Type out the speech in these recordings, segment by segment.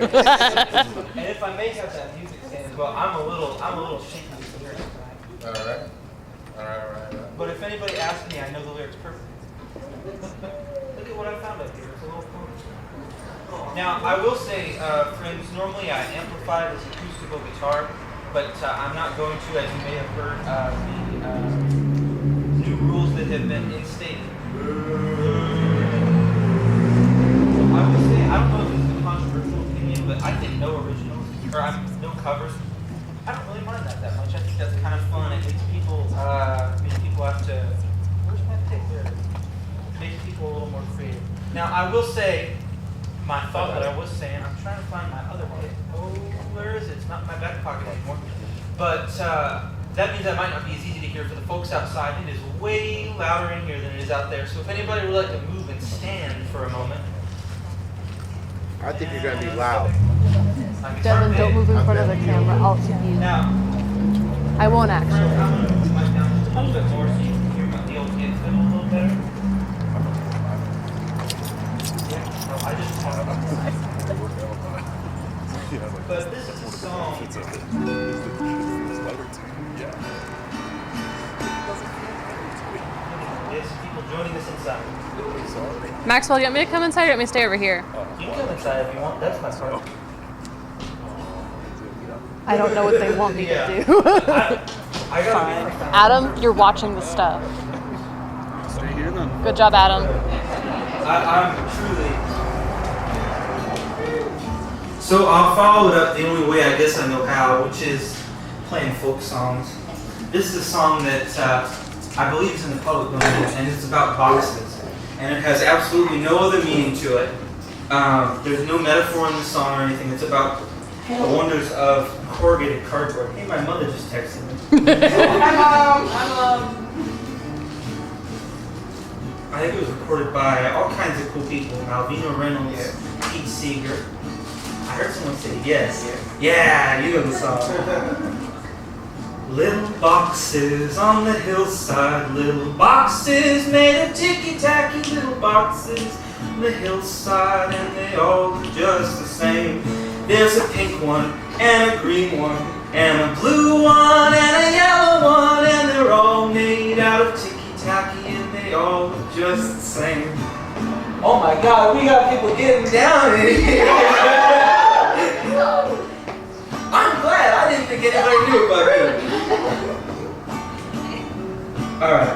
And if I may have that music stand as well, I'm a little shaky with the lyrics tonight. All right. But if anybody asks me, I know the lyrics perfectly. Look at what I found up here. It's a little fun. Now, I will say, friends, normally I amplify this acoustical guitar, but I'm not going to, as you may have heard, the new rules that have been instated. I would say, I don't know if this is a controversial opinion, but I think no originals, or no covers, I don't really mind that much. I think that's kind of fun. It makes people, people have to, where's my pick there? Makes people a little more creative. Now, I will say, my thought that I was saying, I'm trying to find my other pick. Oh, where is it? It's not in my back pocket anymore. But that means that might not be as easy to hear for the folks outside. It is way louder in here than it is out there. So if anybody would like to move and stand for a moment. I think you're going to be loud. Devin, don't move in front of the camera. I'll see you. Now, I won't actually. I'm going to move the mic down just a little bit more so you can hear the old kids a little better. I just but this is a song. There's people joining us inside. Maxwell, you want me to come inside or you want me to stay over here? You can come inside if you want. That's my part. I don't know what they want me to do. I gotta be honest. Adam, you're watching the stuff. Stay here then. Good job, Adam. I'm truly. So I'll follow it up the only way I guess I know how, which is playing folk songs. This is a song that I believe is in the public domain, and it's about boxes. And it has absolutely no other meaning to it. There's no metaphor in the song or anything. It's about the wonders of corrugated cardboard. Hey, my mother just texted me. Hi, Mom. Hi, Mom. I think it was recorded by all kinds of cool people. Malvina Reynolds, Pete Seeger. I heard someone say yes. Yeah, you know the song. Little boxes on the hillside, little boxes made of ticky-tacky, little boxes on the hillside, and they all look just the same. There's a pink one, and a green one, and a blue one, and a yellow one, and they're all made out of ticky-tacky, and they all look just the same. Oh my God, we got people getting down in here. I'm glad. I didn't think anybody knew about me. Alright.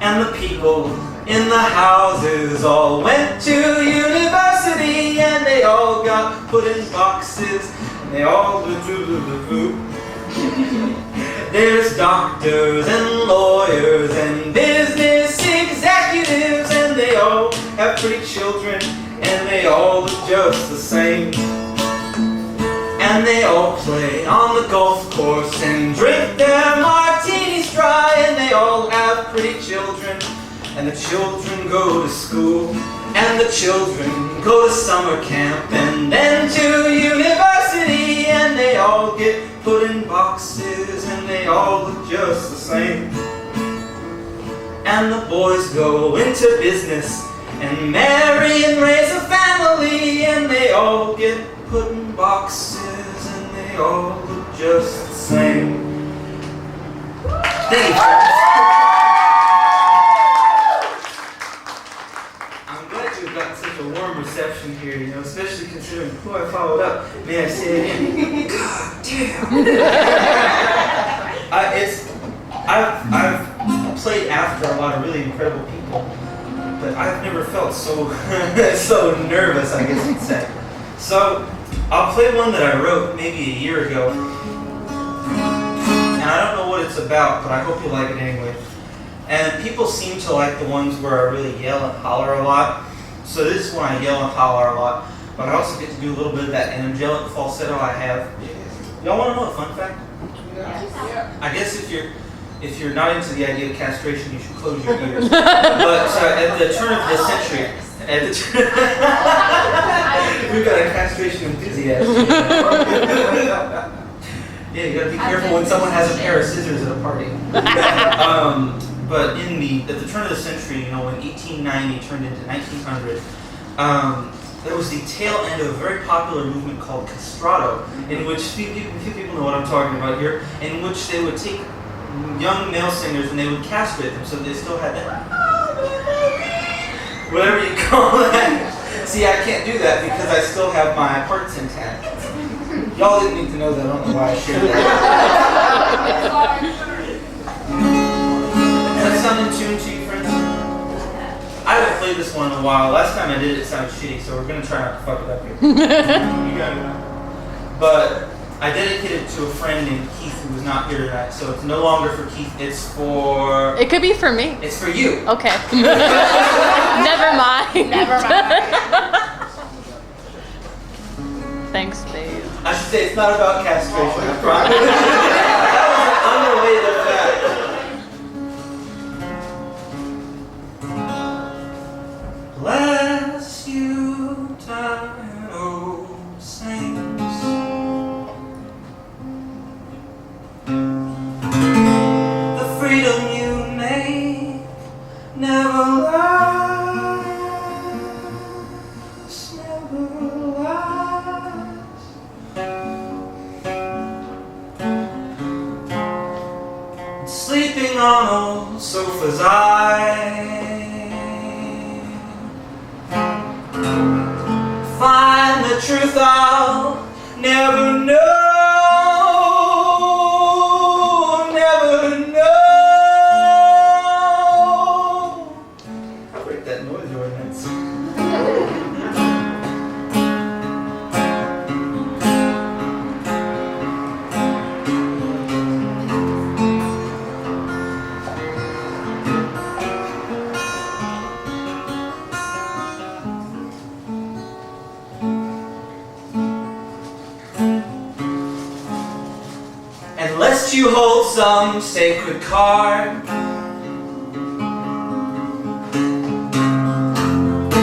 And the people in the houses all went to university, and they all got put in boxes, and they all do. There's doctors and lawyers and business executives, and they all have pretty children, and they all look just the same. And they all play on the golf course and drink their martinis dry, and they all have pretty children, and the children go to school, and the children go to summer camp, and then to university, and they all get put in boxes, and they all look just the same. And the boys go into business and marry and raise a family, and they all get put in boxes, and they all look just the same. Thank you. I'm glad you've gotten such a warm reception here, you know, especially considering who I followed up. May I say it again? God damn! I've played after a lot of really incredible people, but I've never felt so so nervous, I guess you'd say. So I'll play one that I wrote maybe a year ago, and I don't know what it's about, but I hope you like it anyway. And people seem to like the ones where I really yell and holler a lot. So this is when I yell and holler a lot, but I also get to do a little bit of that angelic falsetto I have. Y'all want to know a fun fact? Yeah. I guess if you're not into the idea of castration, you should close your ears. But at the turn of the century, we've got a castration enthusiast. Yeah, you gotta be careful when someone has a pair of scissors at a party. But at the turn of the century, you know, when 1890 turned into 1900, That was the tail end of a very popular movement called castrato, in which few people know what I'm talking about here, in which they would take young male singers and they would castrate them so they still had that, whatever you call that. See, I can't do that because I still have my parts intact. Y'all didn't need to know that. I don't know why I shared that. Does that sound in tune to you, friends? I haven't played this one in a while. Last time I did it sounded shitty, so we're going to try not to fuck it up here. You got it. But I dedicated it to a friend named Keith who was not here tonight, so it's no longer for Keith, it's for... It could be for me. It's for you. Okay. Never mind. Never mind. Thanks, babe. I should say it's not about castration, I promise. That was an unrelated fact. Bless you, tired old saints. The freedom you make never lasts, never lasts. Sleeping on old sofas, I find the truth I'll never know, never know. Break that noise ordinance. Lest you hold some sacred card,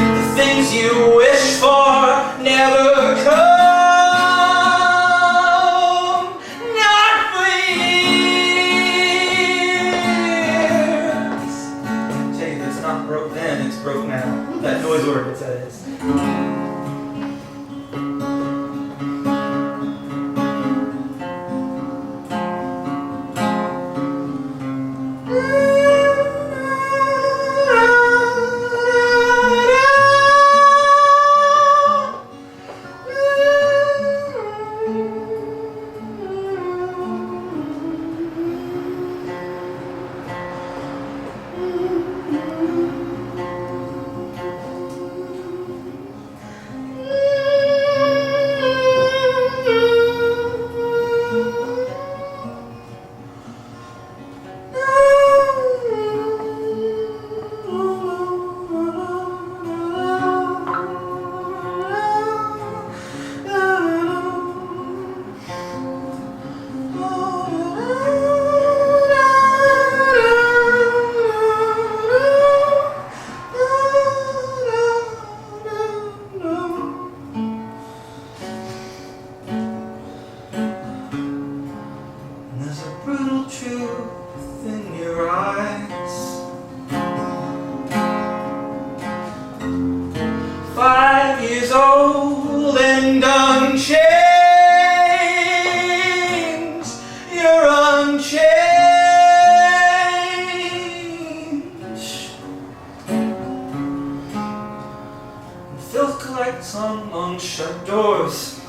the things you wish for never come, not for years. Tell you, it's not broke then, it's broke now. That noise ordinance, that is. Truth in your eyes, 5 years old and unchanged, you're unchanged. Filth collects on shut doors.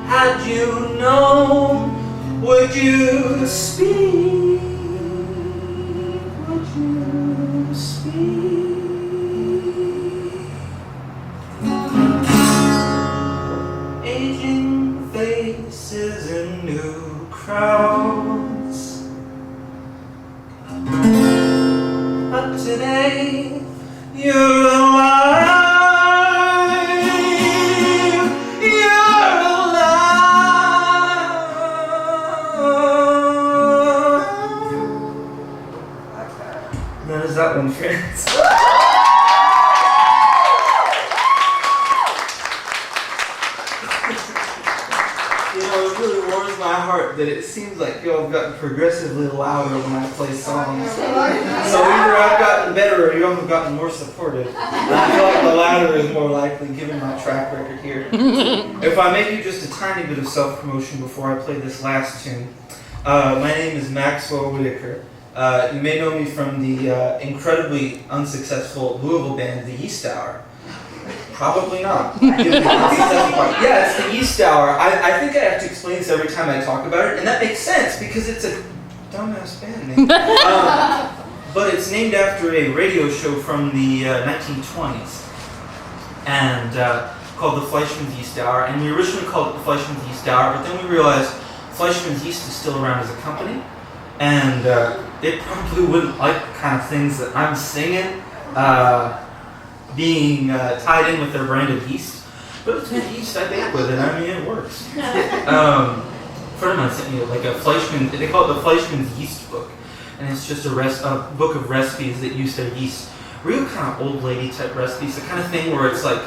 Had you known, would you speak? Would you speak? Aging faces in new crowds, but today you're alive. That is that one, friends. You know, it really warms my heart that it seems like y'all have gotten progressively louder when I play songs. So either I've gotten better or y'all have gotten more supportive. And I feel like the latter is more likely given my track record here. If I may do just a tiny bit of self-promotion before I play this last tune. My name is Maxwell Whitaker. You may know me from the incredibly unsuccessful Louisville band, the East Hour. Probably not. Yeah, it's the East Hour. I think I have to explain this every time I talk about it, and that makes sense because it's a dumbass band name. But it's named after a radio show from the 1920s, and called the Fleischmann's Yeast Hour. And we originally called it the Fleischmann's Yeast Hour, but then we realized Fleischmann's Yeast is still around as a company, and they probably wouldn't like the kind of things that I'm singing. Being tied in with their brand of yeast, but it's good yeast. I bake with it. I mean, it works. A friend of mine sent me like a Fleischmann. They call it the Fleischmann's Yeast Book, and it's just a book of recipes that use their yeast. Real kind of old lady type recipes, the kind of thing where it's like,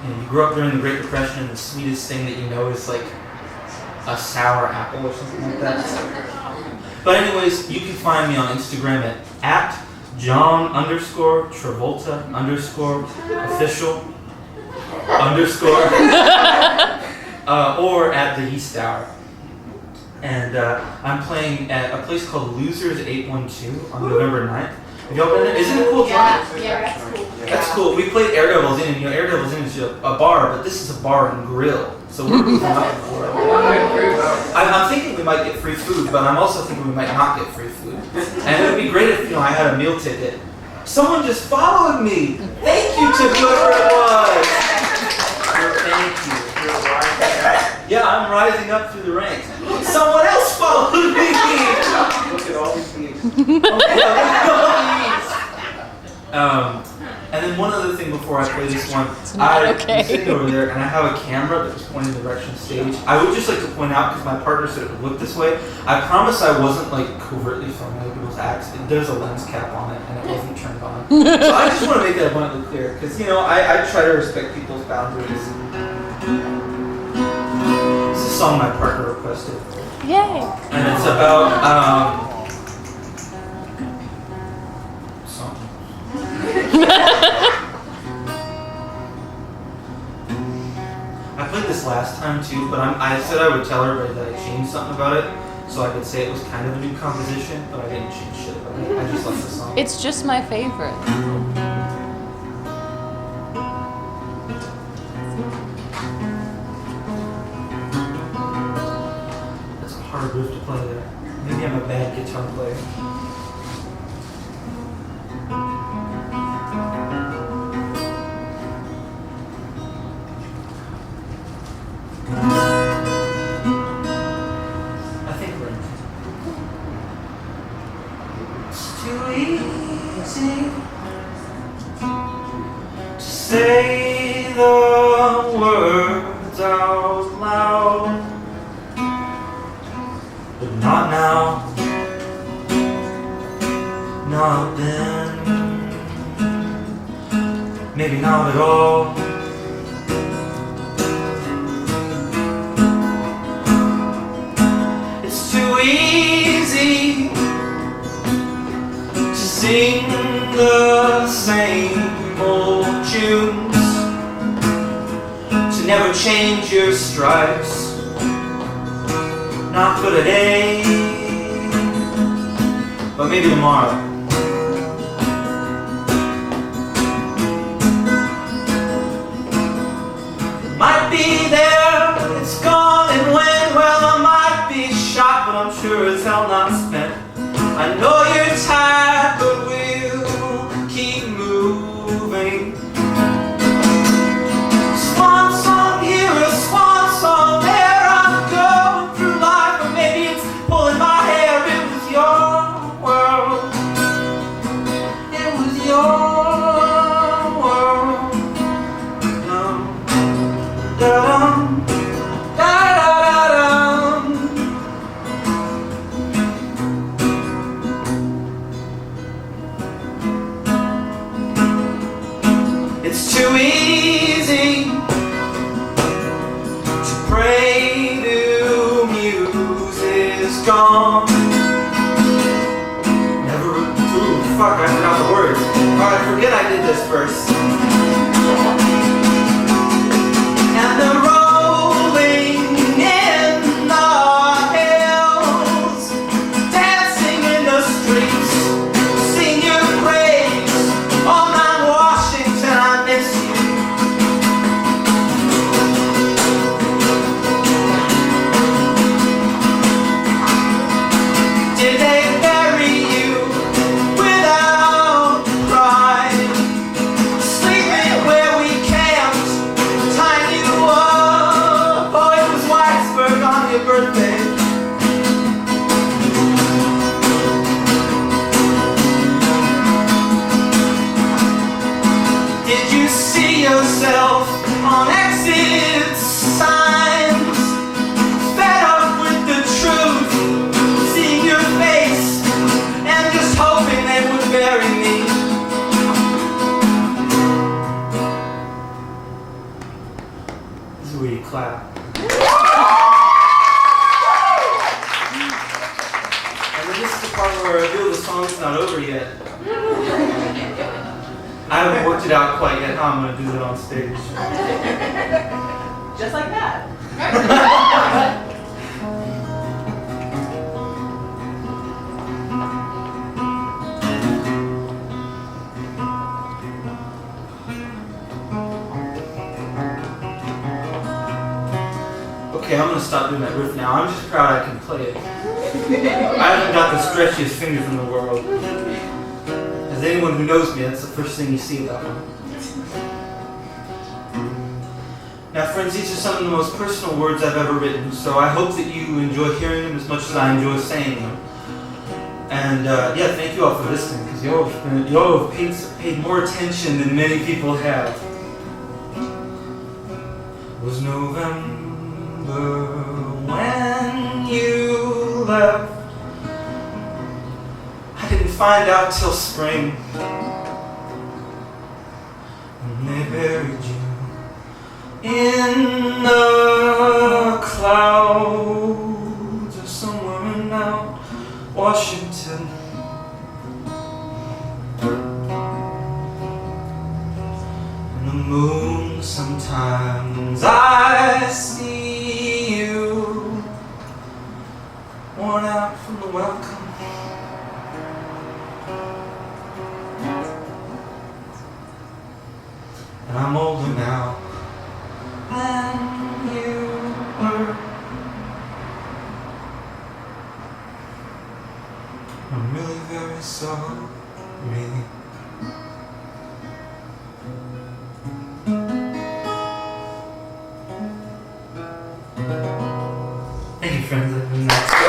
you know, you grew up during the Great Depression, and the sweetest thing that you know is like a sour apple or something like that. But anyways, you can find me on Instagram at John_Travolta_official_ or at the Yeast Hour. And I'm playing at a place called Losers 812 on November 9th. Have y'all been there? Isn't it cool, John? Yeah, that's cool. That's cool. We played Air Devils Inn, and you know, Air Devils Inn is a bar, but this is a bar and grill. So we're moving up for it. I'm thinking we might get free food, but I'm also thinking we might not get free food. And it would be great if, you know, I had a meal ticket. Someone just followed me. Thank you to whoever it was. Thank you. Yeah, I'm rising up through the ranks. Someone else followed me. Look at all these views. And then one other thing before I play this one, I'm sitting over there and I have a camera that was pointing the direction stage. I would just like to point out, because my partner said it would look this way, I promise I wasn't like covertly filming other people's acts. There's a lens cap on it and it wasn't turned on. So I just want to make that abundantly clear, because you know, I try to respect people's boundaries. It's a song my partner requested. Yay! And it's about I played this last time too, but I said I would tell everybody that I changed something about it, so I could say it was kind of a new composition, but I didn't change shit about it. I just like the song. It's just my favorite. That's a hard riff to play there. Maybe I'm a bad guitar player. Too easy to say the words out loud, but not now, not then, maybe not at all. It's too easy sing the same old tunes, to never change your stripes, not for today, but maybe tomorrow. Might be there, it's gone and when, well I might be shot, but I'm sure as hell not spent. I know you're tired, but we'll keep moving. Swan song here, a swan song there. I'm going through life, or maybe it's pulling my hair. It was your world. birthday. Did you see yourself on exit signs? Fed up with the truth, seeing your face, and just hoping they would bury me. This is where you clap. And then this is the part where I reveal the song's not over yet. I haven't worked it out quite yet how I'm going to do that on stage. Just like that. Okay, I'm going to stop doing that riff now. I'm just proud I can play it. I haven't got the stretchiest fingers in the world. As anyone who knows me, that's the first thing you see about me. Now friends, these are some of the most personal words I've ever written, so I hope that you enjoy hearing them as much as I enjoy saying them. And yeah, thank you all for listening, because y'all have paid more attention than many people have. It was November when you left. I didn't find out till spring, when they buried you in the clouds or somewhere in Mount Washington. And the moon, sometimes I see you worn out from the welcome. And I'm older now than you were. I'm really very sorry. Thank you, friends.